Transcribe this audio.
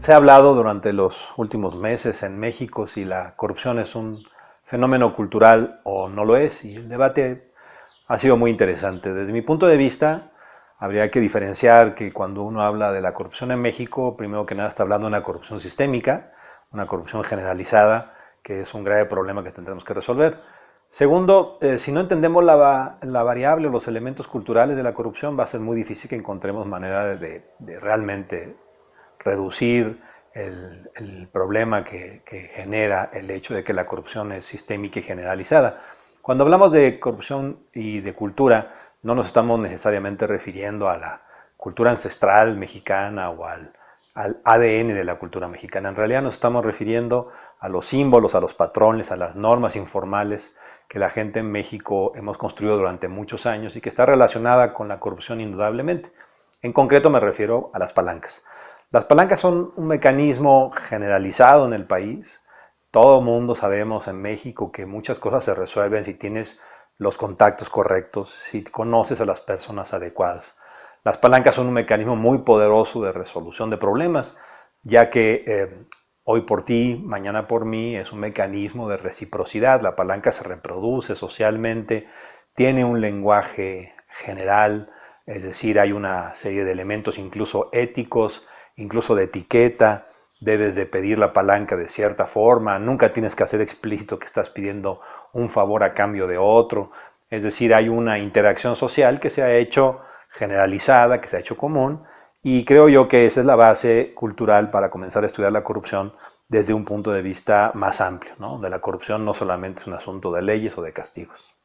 Se ha hablado durante los últimos meses en México si la corrupción es un fenómeno cultural o no lo es, y el debate ha sido muy interesante. Desde mi punto de vista, habría que diferenciar que cuando uno habla de la corrupción en México, primero que nada está hablando de una corrupción sistémica, una corrupción generalizada, que es un grave problema que tendremos que resolver. Segundo, si no entendemos la variable o los elementos culturales de la corrupción, va a ser muy difícil que encontremos manera de realmente reducir el problema que genera el hecho de que la corrupción es sistémica y generalizada. Cuando hablamos de corrupción y de cultura, no nos estamos necesariamente refiriendo a la cultura ancestral mexicana o al ADN de la cultura mexicana. En realidad nos estamos refiriendo a los símbolos, a los patrones, a las normas informales que la gente en México hemos construido durante muchos años y que está relacionada con la corrupción indudablemente. En concreto me refiero a las palancas. Las palancas son un mecanismo generalizado en el país. Todo mundo sabemos en México que muchas cosas se resuelven si tienes los contactos correctos, si conoces a las personas adecuadas. Las palancas son un mecanismo muy poderoso de resolución de problemas, ya que hoy por ti, mañana por mí, es un mecanismo de reciprocidad. La palanca se reproduce socialmente, tiene un lenguaje general, es decir, hay una serie de elementos incluso éticos, incluso de etiqueta. Debes de pedir la palanca de cierta forma, nunca tienes que hacer explícito que estás pidiendo un favor a cambio de otro. Es decir, hay una interacción social que se ha hecho generalizada, que se ha hecho común, y creo yo que esa es la base cultural para comenzar a estudiar la corrupción desde un punto de vista más amplio, ¿no? De la corrupción no solamente es un asunto de leyes o de castigos.